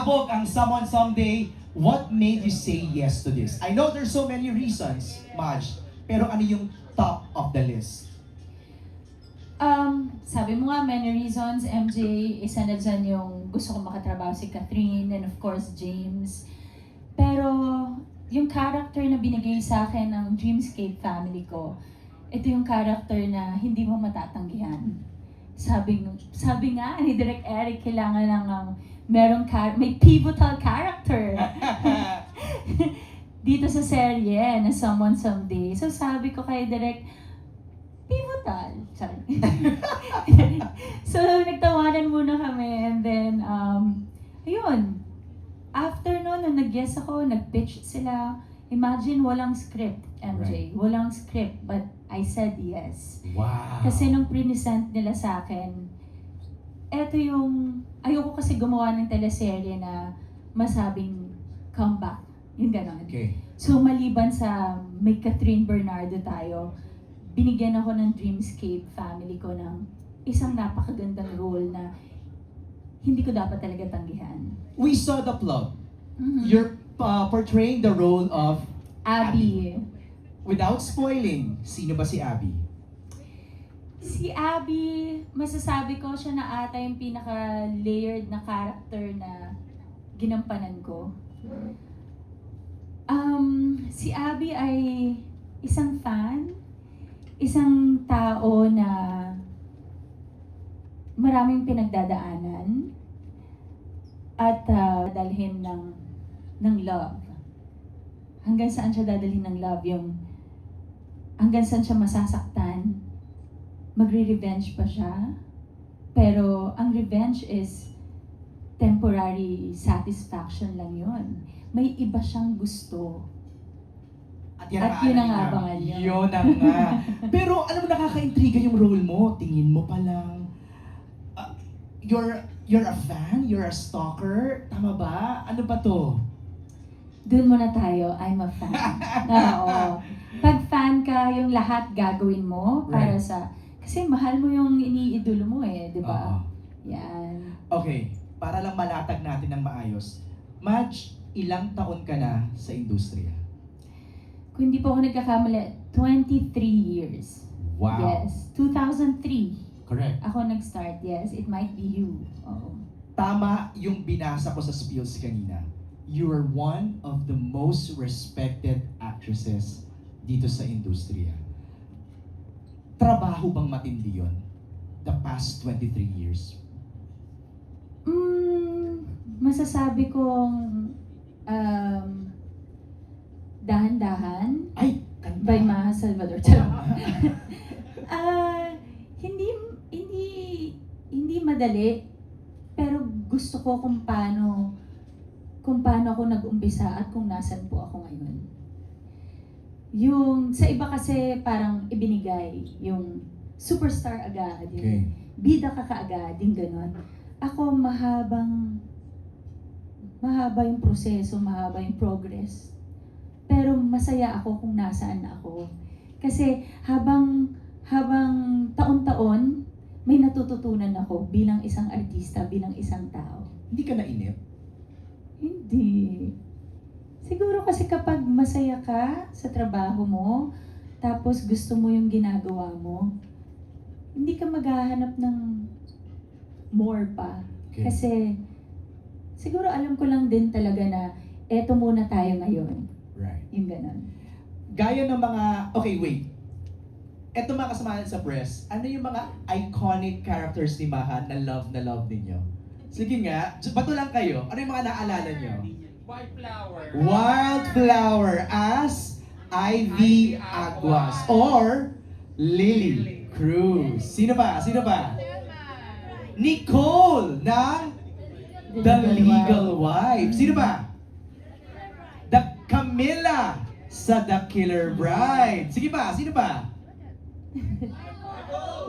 pasabog ang Someone Someday. What made you say yes to this? I know there's so many reasons, Maj, pero ano yung top of the list? Sabi mo nga, many reasons, MJ, isa na dyan yung gusto ko makatrabaho si Catherine and of course James. Pero yung character na binigay sa akin ng Dreamscape family ko, ito yung character na hindi mo matatanggihan. Sabi nga ni Direk Eric, kailangan lang may pivotal character dito sa serye na Someone Someday. So sabi ko kay Direk, pivotal. Sorry. So nagtawanan muna kami and then, ayun. After nun, nung nag-guess ako, nag-pitch sila. Imagine, walang script, MJ. Right. Walang script, but I said yes. Wow. Kasi nung present nila sa akin, eto yung, ayoko kasi gumawa ng teleserye na masabing comeback. Yung gano'n. Okay. So maliban sa may Catherine Bernardo tayo, binigyan ako ng Dreamscape family ko ng isang napakagandang role na hindi ko dapat talaga tanggihan. We saw the plot. Mhm. You're portraying the role of Abby. Without spoiling, sino ba si Abby? Si Abby, masasabi ko siya na ata yung pinaka-layered na character na ginampanan ko. Si Abby ay isang fan, isang tao na maraming pinagdadaanan at dalhin ng love. Hanggang saan siya dadalhin ng love? Yung hanggang saan siya masasaktan? Magre-revenge pa siya? Pero ang revenge is temporary satisfaction lang yun. May iba siyang gusto. At yun ang abangan niya. Yun ang nga. Pero alam mo, nakaka-intriga yung role mo. Tingin mo pa lang. You're a fan? You're a stalker? Tama ba? Ano ba to? Doon muna tayo, I'm a fan. Oo. Pag fan ka, yung lahat gagawin mo para Right. sa... Kasi mahal mo yung iniidolo mo eh, di ba? Oo. Yan. Okay, para lang malatag natin ng maayos. Maj, ilang taon ka na sa industriya? Kung hindi po ako nagkakamali, 23 years. Wow. Yes. 2003. Correct. Ako nag-start, yes. It might be you. Oo. Tama yung binasa ko sa spills kanina. You are one of the most respected actresses dito sa industriya. Trabaho bang matindi yun? The past 23 years? Masasabi kong dahan-dahan Ay, kanta. by Maha Salvador. Hindi madali, pero gusto ko kung paano ako nag-umpisa at kung nasan po ako ngayon. Yung sa iba kasi parang ibinigay, yung superstar agad, yung Okay. bida ka kaagad, yung gano'n. Ako mahaba yung proseso, mahaba yung progress. Pero masaya ako kung nasaan ako. Kasi habang taon-taon, may natututunan ako bilang isang artista, bilang isang tao. Hindi ka nainip? Hindi. Siguro kasi kapag masaya ka sa trabaho mo, tapos gusto mo yung ginagawa mo, hindi ka maghahanap ng more pa. Okay. Kasi siguro alam ko lang din talaga na eto muna tayo ngayon. Right. Yung ganon. Gaya ng mga, okay wait. Eto mga kasamahan sa press, ano yung mga iconic characters ni Maha na love ninyo? Sige nga, bato lang kayo. Ano yung mga naalala nyo? Wildflower. Wildflower as Ivy Aguas or Lily Cruz. Sino ba? Sino ba? Nicole ng The Legal Wife. Sino ba? The Camila sa The Killer Bride. Sige ba? Sino ba?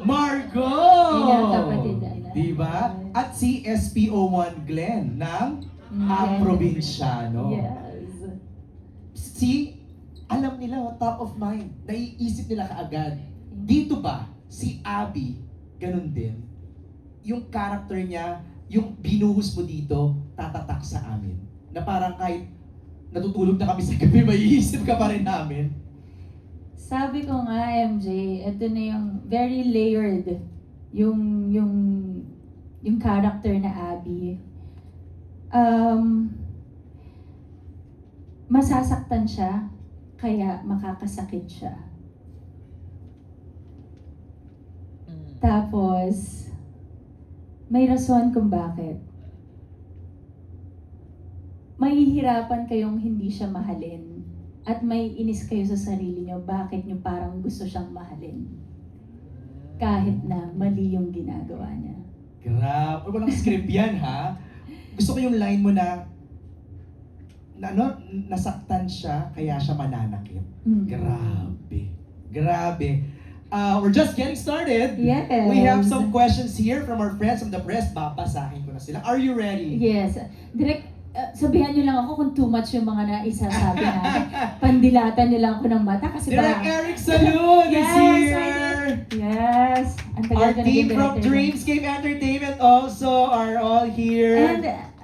Margot! Ayan, kapatid na. Diba? At si SPO1 Glenn ng Ang Probinsyano. Yes. Si, alam nila, top of mind. Naiisip nila kaagad. Dito ba, si Abby, ganun din? Yung character niya, yung binuhos mo dito, nagtatatak sa amin? Na parang kahit natutulog na kami sa gabi, maiisip ka pa rin namin. Sabi ko nga, MJ, ito na yung very layered yung character na Abby. Masasaktan siya, kaya makakasakit siya. Tapos, may rason kung bakit. Mahihirapan kayong hindi siya mahalin. At may inis kayo sa sarili nyo, bakit nyo parang gusto siyang mahalin. Kahit na mali yung ginagawa niya. Grabe. Walang script yan, ha? Gusto ko yung line mo na nasaktan siya, kaya siya mananakit. Grabe. Grabe. We're just getting started. Yes. We have some questions here from our friends from the press. Babasahin ko na sila. Are you ready? Yes. Direct, sabihan nyo lang ako kung too much yung mga naisasabi natin. Pandilatan nyo lang ako ng mata kasi Direct Eric Salud is here! Yes. Ang tagal Our ko team naging from director. Dreamscape Entertainment also are all here.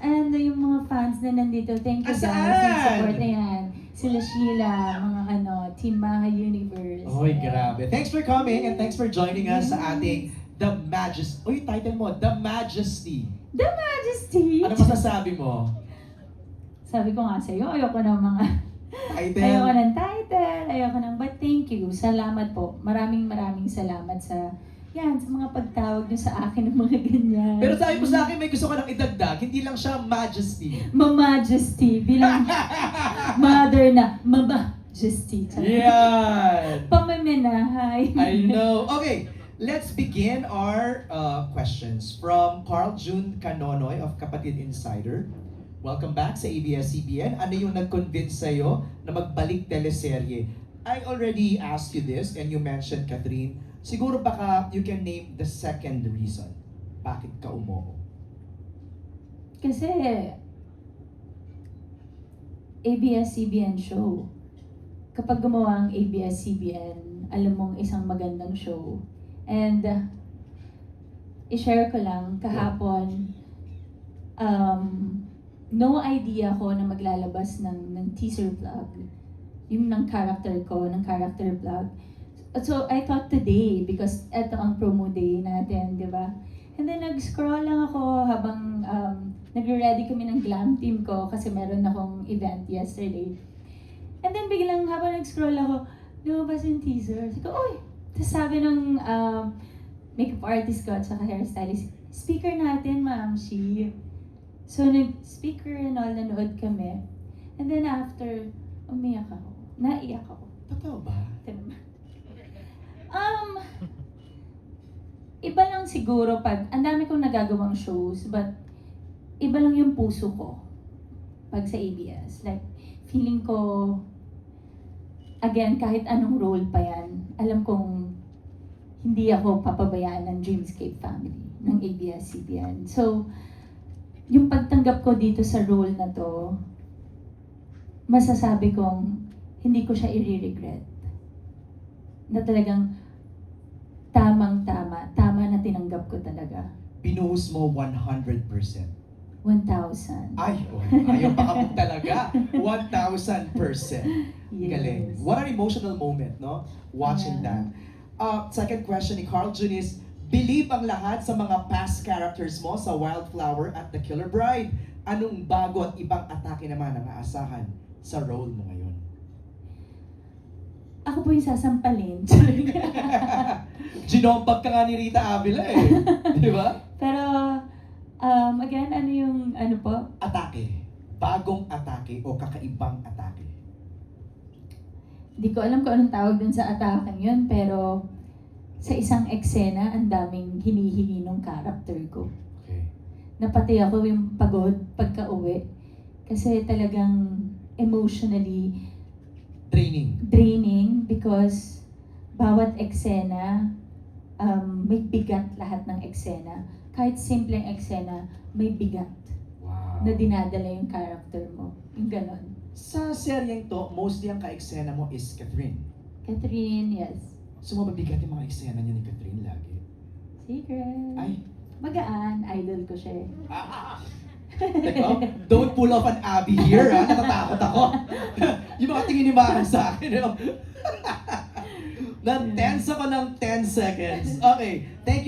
And yung mga fans na nandito, thank you guys. Asaan? Nag-support na yan. Sila Sheila, mga Team Maha Universe. Oy, Ayan. grabe. Thanks for coming and thanks for joining us sa ating The Majesty. Oy, title mo, The Majesty. The Majesty! Ano masasabi mo? Sabi ko nga sa'yo, ayoko ng mga Title? ayoko ng title, ayoko ng but thank you. Salamat po. Maraming salamat sa mga pagtawag niyo sa akin ng mga ganyan. Pero sabi mo sa akin, may gusto ka lang idagdag. Hindi lang siya Majesty. Ma-majesty bilang mother na ma-majesty. Yan! Pamamenahay. I know. Okay, let's begin our questions from Carl June Canonoy of Kapatid Insider. Welcome back sa ABS-CBN. Ano yung nag-convince sa'yo na magbalik teleserye? I already asked you this and you mentioned, Catherine, siguro baka you can name the second reason bakit ka umuo. Kasi ABS-CBN show. Kapag gumawa ang ABS-CBN, alam mong isang magandang show. And i-share ko lang, kahapon, no idea ko na maglalabas ng teaser vlog. Yung ng character ko, ng character vlog. So, I thought today, because eto ang promo day natin, di ba? And then, nag-scroll lang ako habang nagre-ready kami ng glam team ko kasi meron akong event yesterday. And then, biglang habang nag-scroll ako, lumabas yung teaser. Sabi ko, uy! Tapos sabi ng makeup artist ko at saka hairstylist, speaker natin, Ma'am Shi. So, nag-speaker and all, nanood kami. And then after, umiyak ako. Naiyak ako. Totoo ba? Iba lang siguro pag, ang dami kong nagagawang shows, but iba lang yung puso ko pag sa ABS. Like, feeling ko, again, kahit anong role pa yan, alam kong hindi ako papabayaan ng Dreamscape family, ng ABS-CBN. So, yung pagtanggap ko dito sa role na to, masasabi kong hindi ko siya i-regret. Na talagang tama na tinanggap ko talaga. Binuhos mo 100%. 1,000. Ay, ayaw pakabog talaga. 1,000%. Yes. Galing. What an emotional moment, no? Watching Yeah. that. Second question ni Carl Jun is, believe ang lahat sa mga past characters mo sa Wildflower at The Killer Bride. Anong bago at ibang atake naman ang aasahan sa role mo ngayon? Ako po yung sasampalin. Ginombag ka nga ni Rita Avila eh. Di ba? Pero, again, ano po? Atake. Bagong atake o kakaibang atake. Hindi ko alam kung anong tawag dun sa atake yun, pero sa isang eksena, ang daming hinihingi ng character ko. Okay. Napati ako yung pagod pagka-uwi. Kasi talagang emotionally draining because bawat eksena, may bigat lahat ng eksena. Kahit simpleng eksena, may bigat Wow. na dinadala yung character mo. Yung ganon. Sa seryeng to, mostly ang ka-eksena mo is Catherine. Catherine, yes. So mabibigat yung mga eksena niya ni Catherine lagi. Secret. Ay. Magaan, idol ko siya eh. Like, oh, don't pull off an Abby here, ha? Natatakot ako. Yung mga tingin ni Mahan sa akin, no? Na-tense ako ng 10 seconds. Okay, thank you.